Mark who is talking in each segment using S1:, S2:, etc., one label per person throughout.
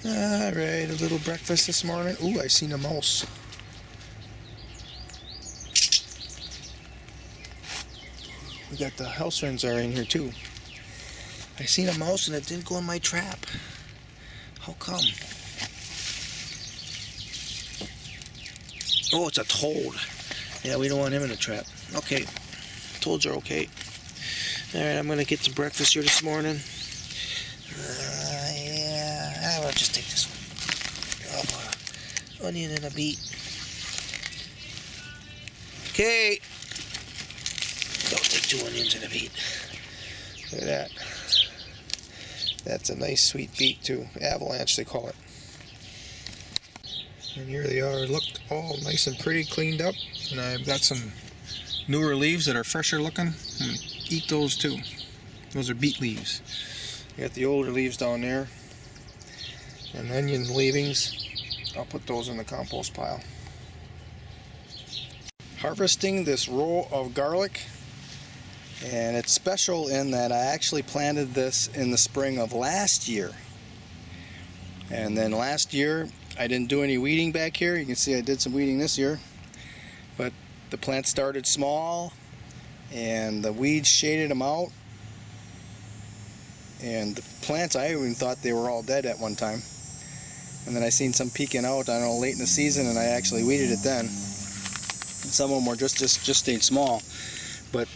S1: Alright, a little breakfast this morning. Ooh, I seen a mouse. We got the house wrens are in here too. I seen a mouse and it didn't go in my trap. How come? Oh, it's a toad. Yeah, we don't want him in the trap. Okay, toads are okay. Alright, I'm gonna get some breakfast here this morning. I'll just take this one. I'll put an onion and a beet. Okay. Don't take 2 onions and a beet. Look at that. That's a nice sweet beet too. Avalanche they call it. And here they are. Look all nice and pretty, cleaned up. And I've got some newer leaves that are fresher looking. I'm going to eat those too. Those are beet leaves. I got the older leaves down there. And onion leavings. I'll put those in the compost pile. Harvesting this row of garlic. And it's special in that I actually planted this in the spring of last year. And then last year I didn't do any weeding back here. You can see I did some weeding this year. But the plant started small and the weeds shaded them out. And the plants, I even thought they were all dead at one time. And then I seen some peeking out, I don't know, late in the season, and I actually weeded it then. And some of them were just stayed small. But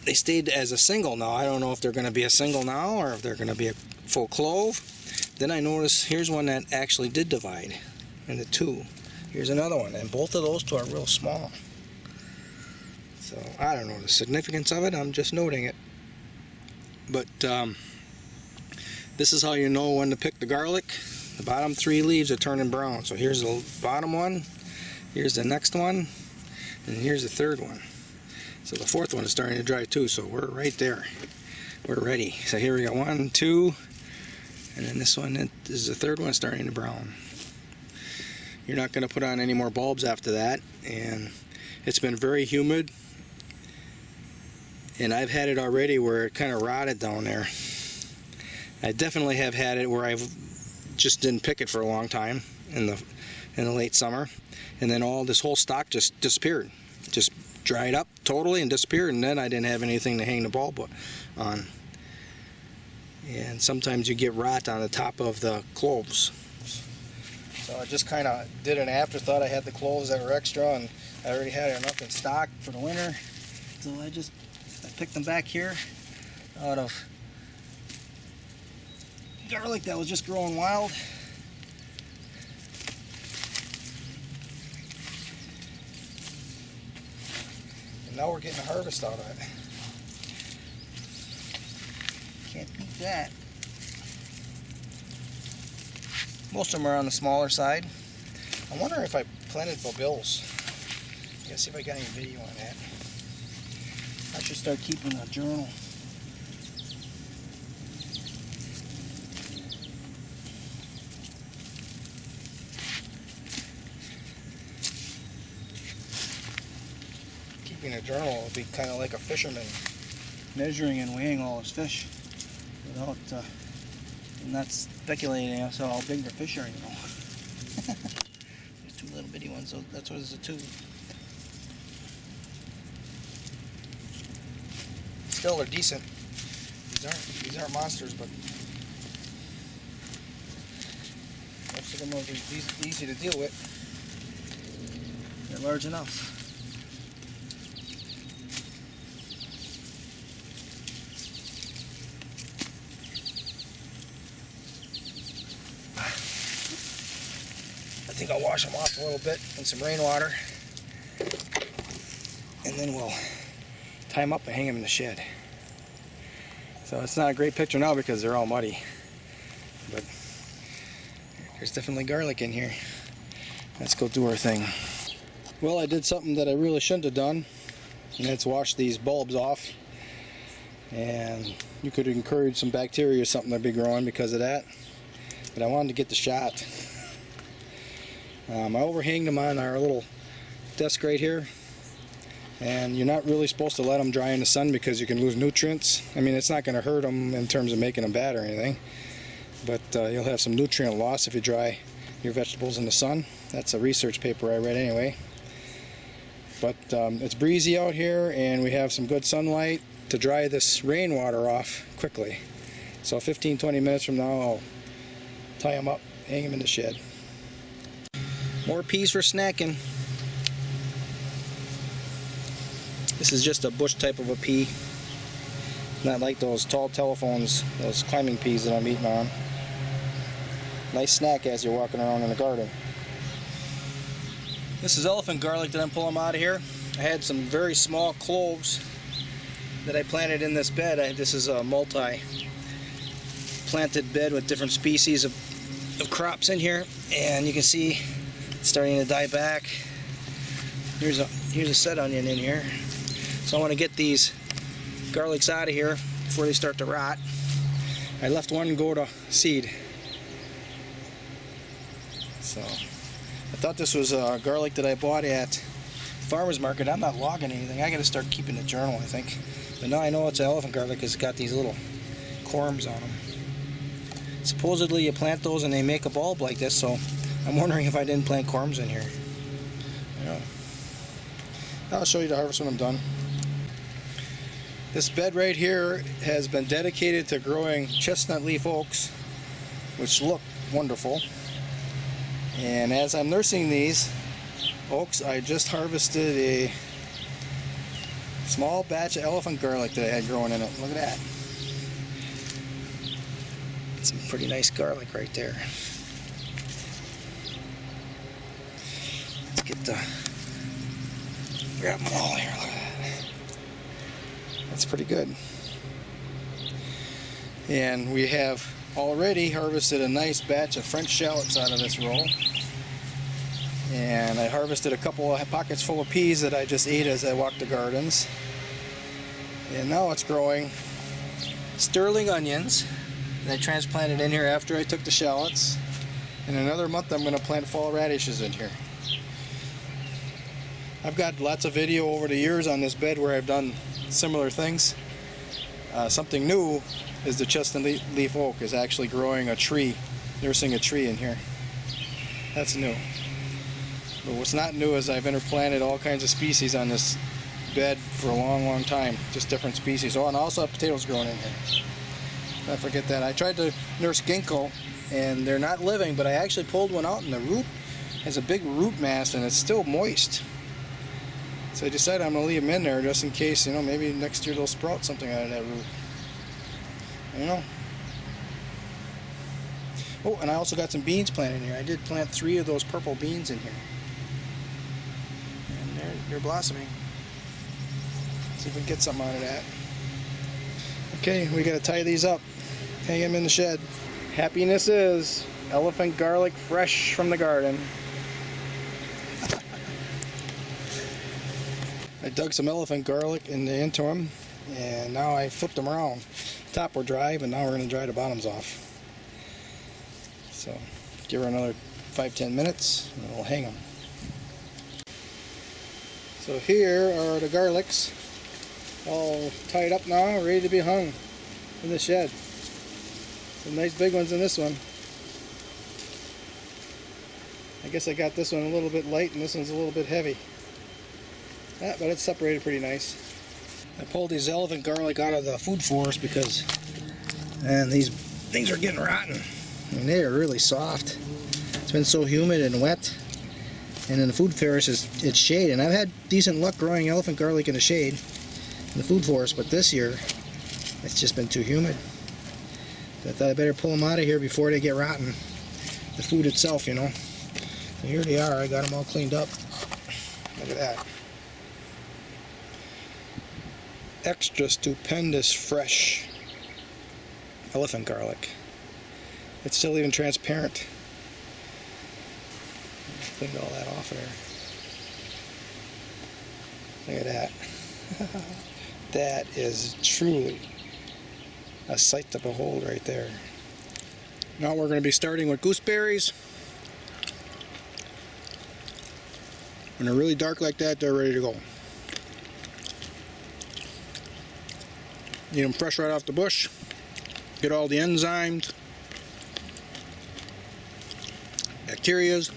S1: they stayed as a single now. I don't know if they're going to be a single now or if they're going to be a full clove. Then I noticed here's one that actually did divide into 2. Here's another one, and both of those 2 are real small. So I don't know the significance of it. I'm just noting it. But this is how you know when to pick the garlic. The bottom 3 leaves are turning brown. So here's the bottom one, here's the next one, and here's the 3rd one. So the 4th one is starting to dry too, so we're right there. We're ready. So here we got 1, 2, and then this one is the 3rd one starting to brown. You're not going to put on any more bulbs after that, and it's been very humid. And I've had it already where it kind of rotted down there. I definitely have had it where I've just didn't pick it for a long time in the late summer, and then all this whole stock just disappeared, just dried up totally and disappeared, and then I didn't have anything to hang the bulb on. And sometimes you get rot on the top of the cloves. So I just kind of did an afterthought. I had the cloves that were extra, and I already had enough in stock for the winter, so I picked them back here out of garlic that was just growing wild. And now we're getting a harvest out of it. Can't beat that. Most of them are on the smaller side. I wonder if I planted bills. I gotta see if I got any video on that. I should start keeping a journal. Keeping a journal would be kind of like a fisherman measuring and weighing all his fish without not speculating as to how big the fish are, you know. There's 2 little bitty ones, so that's what it's a 2. Still, they're decent. These aren't monsters, but most of them will be easy to deal with. They're large enough. I think I'll wash them off a little bit in some rainwater, and then we'll tie them up and hang them in the shed. So it's not a great picture now because they're all muddy, but there's definitely garlic in here. Let's go do our thing. Well, I did something that I really shouldn't have done, and that's wash these bulbs off. And you could encourage some bacteria or something to be growing because of that, but I wanted to get the shot. I overhang them on our little desk right here, and you're not really supposed to let them dry in the sun because you can lose nutrients. I mean, it's not going to hurt them in terms of making them bad or anything, but you'll have some nutrient loss if you dry your vegetables in the sun. That's a research paper I read anyway. But it's breezy out here, and we have some good sunlight to dry this rainwater off quickly. So 15-20 minutes from now, I'll tie them up, hang them in the shed. More peas for snacking. This is just a bush type of a pea. Not like those tall telephones, those climbing peas that I'm eating on. Nice snack as you're walking around in the garden. This is elephant garlic that I'm pulling out of here. I had some very small cloves that I planted in this bed. This is a multi-planted bed with different species of crops in here, and you can see it's starting to die back. Here's a set onion in here. So I want to get these garlics out of here before they start to rot. I left one go to seed. So I thought this was garlic that I bought at farmer's market. I'm not logging anything. I got to start keeping a journal, I think. But now I know it's elephant garlic because it's got these little corms on them. Supposedly you plant those and they make a bulb like this, so I'm wondering if I didn't plant corms in here. Yeah. I'll show you the harvest when I'm done. This bed right here has been dedicated to growing chestnut leaf oaks, which look wonderful. And as I'm nursing these oaks, I just harvested a small batch of elephant garlic that I had growing in it. Look at that. Some pretty nice garlic right there. Let's get grab them all here. Look at that. That's pretty good. And we have already harvested a nice batch of French shallots out of this row. And I harvested a couple of pockets full of peas that I just ate as I walked the gardens. And now it's growing sterling onions that I transplanted in here after I took the shallots. In another month I'm going to plant fall radishes in here. I've got lots of video over the years on this bed where I've done similar things. Something new is the chestnut leaf oak is actually growing a tree, nursing a tree in here. That's new. But what's not new is I've interplanted all kinds of species on this bed for a long time, just different species. Oh, and I also have potatoes growing in here. I forget that. I tried to nurse ginkgo, and they're not living, but I actually pulled one out, and the root has a big root mass, and it's still moist. So I decided I'm going to leave them in there just in case, you know, maybe next year they'll sprout something out of that root. You know. Oh, and I also got some beans planted in here. I did plant 3 of those purple beans in here. And they're blossoming. See if we can get something out of that. Okay, we got to tie these up. Hang them in the shed. Happiness is elephant garlic fresh from the garden. I dug some elephant garlic into them, and now I flipped them around. The top were dry, but now we're going to dry the bottoms off. So give her another 5-10 minutes, and we'll hang them. So here are the garlics, all tied up now, ready to be hung in the shed. Some nice big ones in this one. I guess I got this one a little bit light, and this one's a little bit heavy. But it's separated pretty nice. I pulled these elephant garlic out of the food forest because these things are getting rotten. And they are really soft. It's been so humid and wet. And in the food forest it's shade. And I've had decent luck growing elephant garlic in the shade in the food forest, but this year it's just been too humid. So I thought I better pull them out of here before they get rotten. The food itself, you know. So here they are. I got them all cleaned up. Look at that. Extra stupendous fresh elephant garlic. It's still even transparent. Cleaned all that off there. Look at that. That is truly a sight to behold right there. Now we're going to be starting with gooseberries. When they're really dark like that, they're ready to go. Eat them fresh right off the bush. Get all the enzymes. bacterias.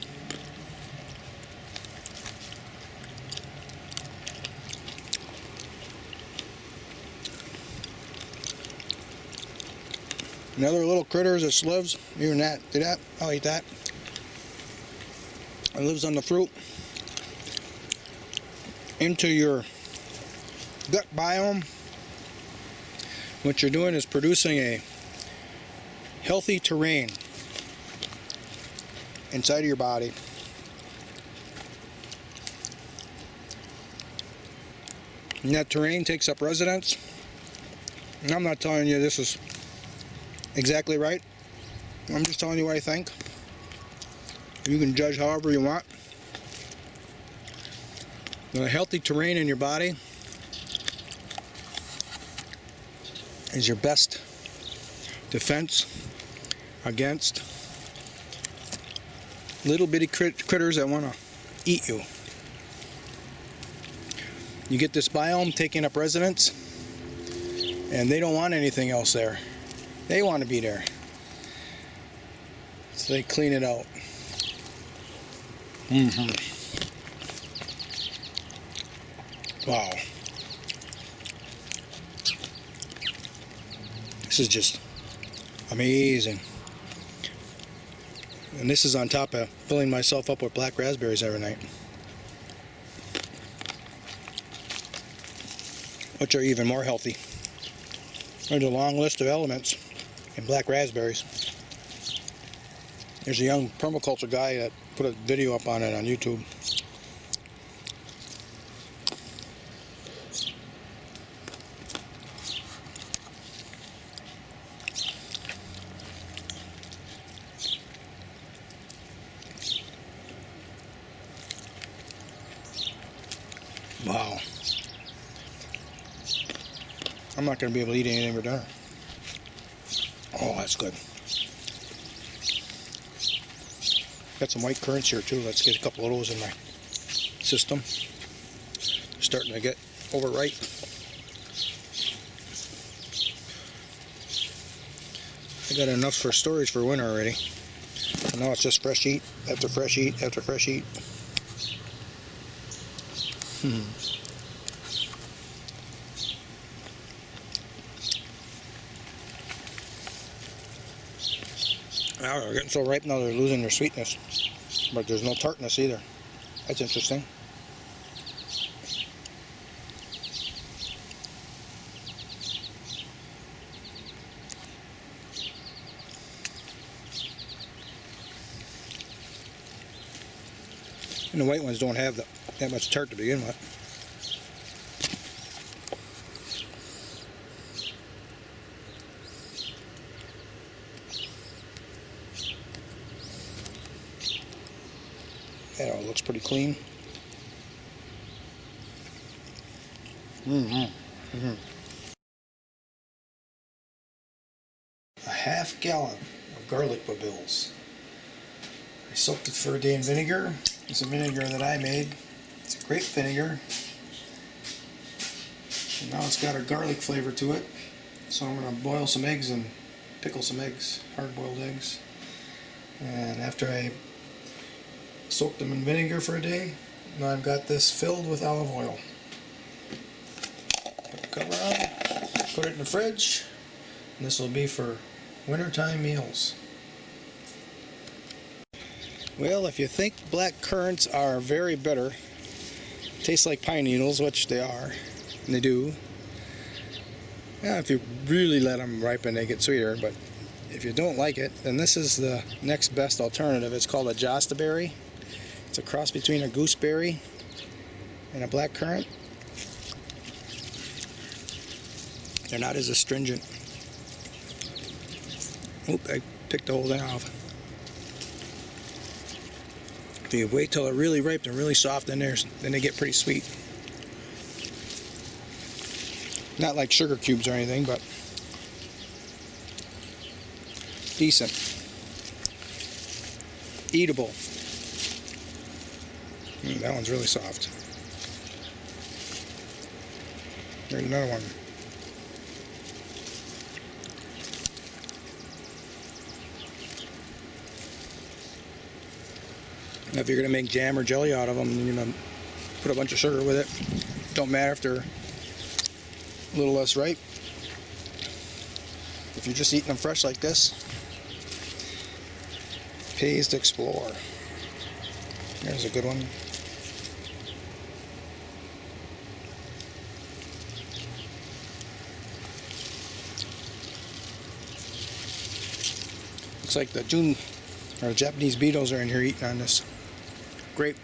S1: And other little critters that lives, even that, do that, I'll eat that. It lives on the fruit. Into your gut biome. What you're doing is producing a healthy terrain inside of your body. And that terrain takes up residence. And I'm not telling you this is exactly right. I'm just telling you what I think. You can judge however you want. A healthy terrain in your body is your best defense against little bitty critters that want to eat you. You get this biome taking up residence, and they don't want anything else there. They want to be there. So they clean it out. Wow. This is just amazing. And this is on top of filling myself up with black raspberries every night, which are even more healthy. There's a long list of elements in black raspberries. There's a young permaculture guy that put a video up on it on YouTube. Wow. I'm not going to be able to eat anything for dinner. Oh, that's good. Got some white currants here too. Let's get a couple of those in my system. Starting to get overripe. I got enough for storage for winter already. And now it's just fresh eat after fresh eat after fresh eat. Now they're getting so ripe now they're losing their sweetness. But there's no tartness either. That's interesting. And the white ones don't have that much tart to begin with. That all looks pretty clean. A half gallon of garlic babills. I soaked it for a day in vinegar. It's a vinegar that I made. It's a grape vinegar. And now it's got a garlic flavor to it. So I'm going to boil some eggs and pickle some eggs, hard-boiled eggs. And after I soaked them in vinegar for a day, now I've got this filled with olive oil. Put the cover on, put it in the fridge, and this will be for wintertime meals. Well, if you think black currants are very bitter, taste like pine needles, which they are, and they do. Yeah, if you really let them ripen, they get sweeter, but if you don't like it, then this is the next best alternative. It's called a Jostaberry. It's a cross between a gooseberry and a black currant. They're not as astringent. Oop, I picked the whole thing off. If you wait till they're really ripe and really soft, then they get pretty sweet. Not like sugar cubes or anything, but decent. Eatable. That one's really soft. There's another one. If you're going to make jam or jelly out of them, you're going to put a bunch of sugar with it. Don't matter if they're a little less ripe. If you're just eating them fresh like this, pays to explore. There's a good one. Looks like the Japanese beetles are in here eating on this grape.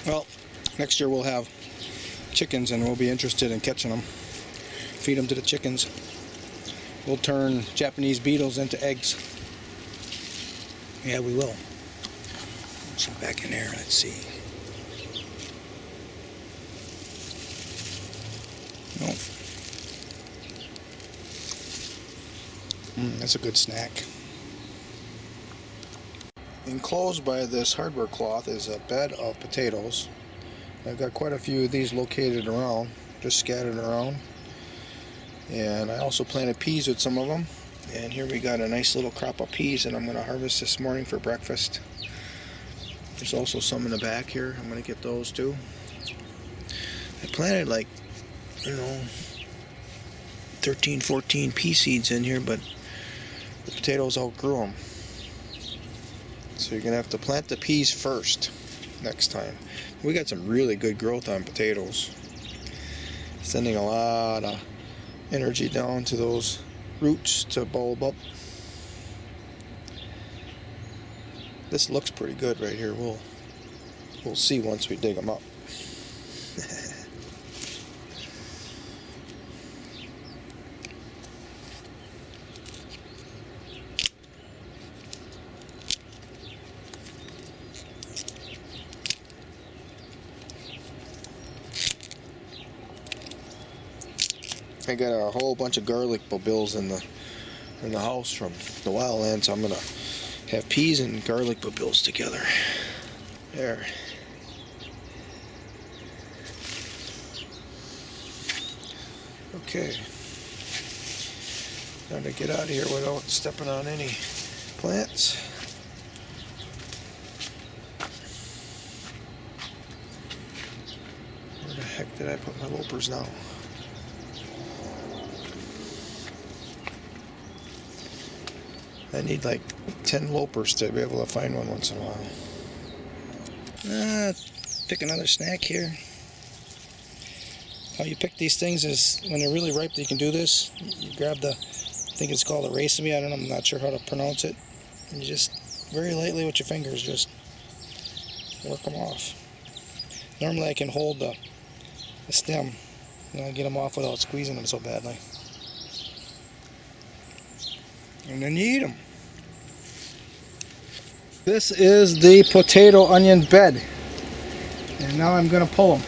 S1: Well, next year we'll have chickens and we'll be interested in catching them. Feed them to the chickens. We'll turn Japanese beetles into eggs. Yeah, we will. Some back in there, let's see. Nope. That's a good snack. Enclosed by this hardware cloth is a bed of potatoes. I've got quite a few of these located around, just scattered around. And I also planted peas with some of them. And here we got a nice little crop of peas that I'm going to harvest this morning for breakfast. There's also some in the back here. I'm going to get those too. I planted like, 13, 14 pea seeds in here, but the potatoes outgrew them. So you're going to have to plant the peas first next time. We got some really good growth on potatoes. Sending a lot of energy down to those roots to bulb up. This looks pretty good right here. We'll see once we dig them up. I got a whole bunch of garlic bulbils in the house from the wildland, so I'm gonna have peas and garlic bulbils together. There. Okay. Time to get out of here without stepping on any plants. Where the heck did I put my loppers now? I need like 10 loppers to be able to find one once in a while. Pick another snack here. How you pick these things is when they're really ripe, you can do this. You grab I think it's called a raceme, I don't know, I'm not sure how to pronounce it. And you just very lightly with your fingers just work them off. Normally I can hold the stem and I'll get them off without squeezing them so badly. And then you eat them. This is the potato onion bed. And now I'm going to pull them.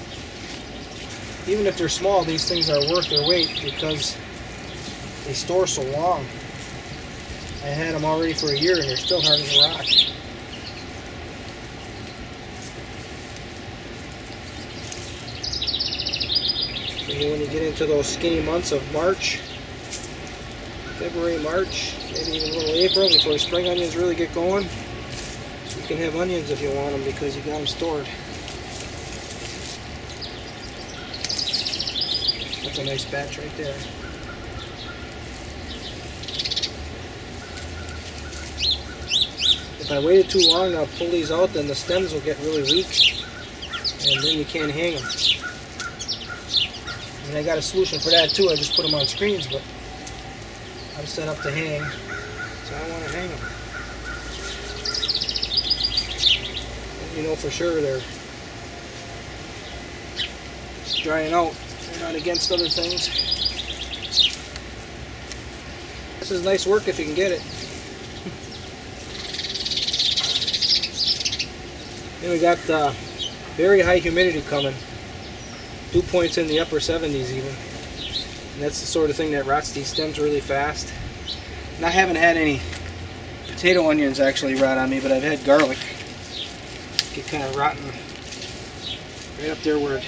S1: Even if they're small, these things are worth their weight because they store so long. I had them already for a year and they're still hard as a rock. And then when you get into those skinny months of March, February, March, maybe even a little April before spring onions really get going, you can have onions if you want them because you got them stored. That's a nice batch right there. If I waited too long, I'll pull these out, then the stems will get really weak, and then you can't hang them. And I got a solution for that too. I just put them on screens, but I'm set up to hang, so I want to hang them. And you know for sure they're drying out. They're not against other things. This is nice work if you can get it. Then we got very high humidity coming. Dew points in the upper 70s even. And that's the sort of thing that rots these stems really fast. And I haven't had any potato onions actually rot on me, but I've had garlic get kind of rotten right up there where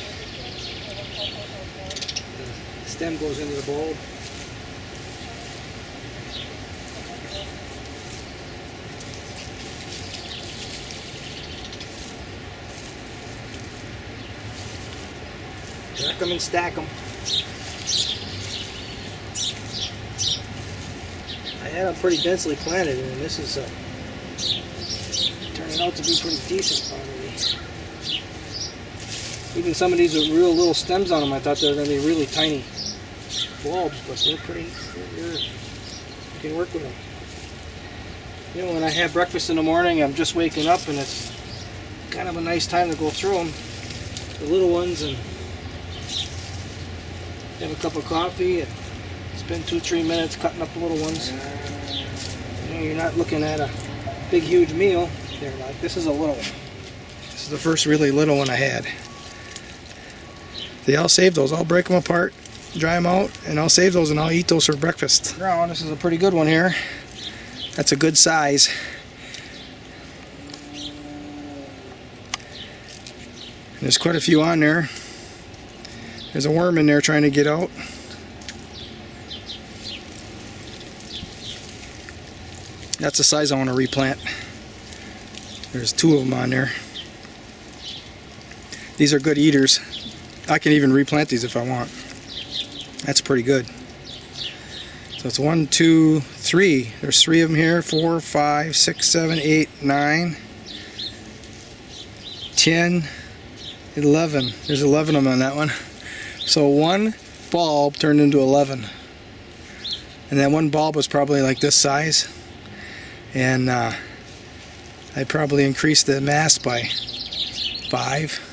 S1: the stem goes into the bulb. Stack them and stack them. I had them pretty densely planted, and this is turning out to be pretty decent quantity. Even some of these with real little stems on them, I thought they were going to be really tiny bulbs, but they're pretty, you can work with them. You know, when I have breakfast in the morning, I'm just waking up, and it's kind of a nice time to go through them, the little ones, and have a cup of coffee and spend 2-3 minutes cutting up the little ones. You know, you're not looking at a big huge meal. They're like, this is a little one. This is the first really little one I had. I'll save those. I'll break them apart, dry them out, and I'll save those and I'll eat those for breakfast. Now, this is a pretty good one here. That's a good size. And there's quite a few on there. There's a worm in there trying to get out. That's the size I want to replant. There's 2 of them on there. These are good eaters. I can even replant these if I want. That's pretty good. So it's 1, 2, 3. There's 3 of them here. 4, 5, 6, 7, 8, 9, 10, 11. There's 11 of them on that one. So 1 bulb turned into 11. And that 1 bulb was probably like this size. And I probably increased the mass by 5.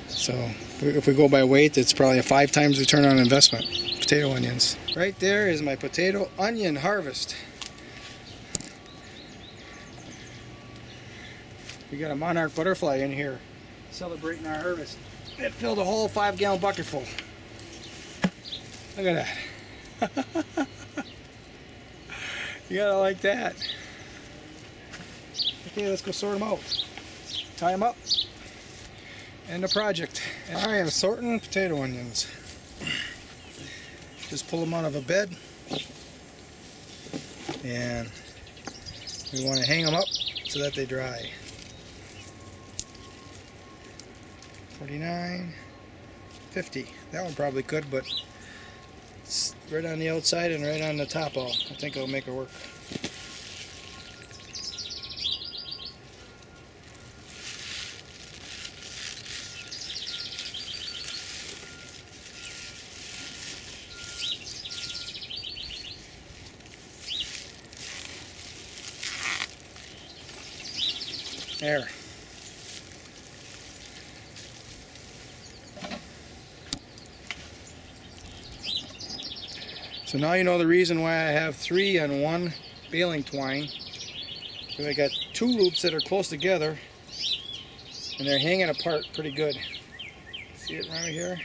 S1: So if we go by weight, it's probably a 5 times return on investment. Potato onions. Right there is my potato onion harvest. We got a monarch butterfly in here celebrating our harvest. It filled a whole 5-gallon bucket full. Look at that. You gotta like that. Okay, let's go sort them out. Tie them up. End the project. I am sorting potato onions. Just pull them out of a bed. And we want to hang them up so that they dry. 49, 50. That one probably could, but it's right on the outside and right on the top. I think it'll make it work. There. So now you know the reason why I have 3 on 1 baling twine. So I got 2 loops that are close together and they're hanging apart pretty good. See it right here?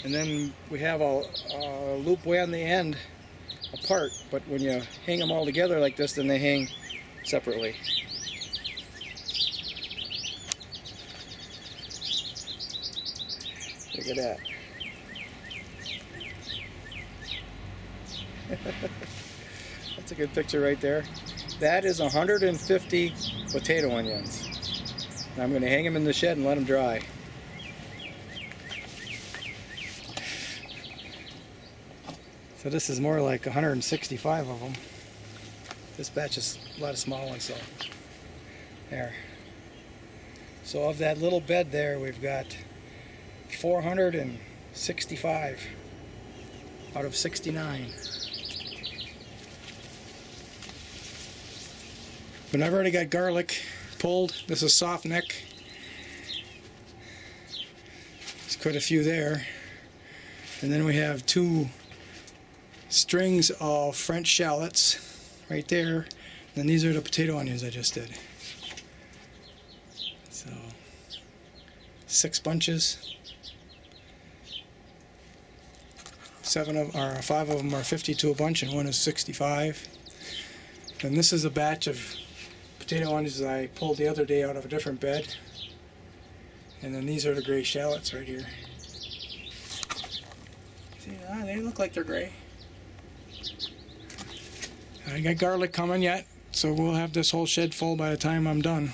S1: And then we have a loop way on the end apart, but when you hang them all together like this, then they hang separately. Look at that. That's a good picture right there. That is 150 potato onions. And I'm going to hang them in the shed and let them dry. So this is more like 165 of them. This batch is a lot of small ones, so there. So of that little bed there, we've got 465 out of 69. But I've already got garlic pulled. This is soft neck. There's quite a few there. And then we have 2 strings of French shallots right there. And these are the potato onions I just did. So 6 bunches. 5 of them are 50 to a bunch, and 1 is 65. And this is a batch of potato onions that I pulled the other day out of a different bed. And then these are the gray shallots right here. See, they look like they're gray. I got garlic coming yet, so we'll have this whole shed full by the time I'm done.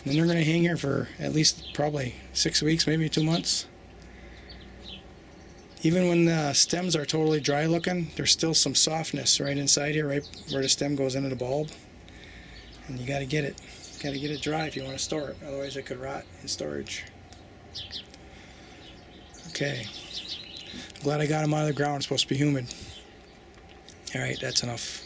S1: And they're going to hang here for at least probably 6 weeks, maybe 2 months. Even when the stems are totally dry looking, there's still some softness right inside here, right where the stem goes into the bulb. And you got to get it. Got to get it dry if you want to store it. Otherwise it could rot in storage. Okay. I'm glad I got them out of the ground. It's supposed to be humid. Alright, that's enough.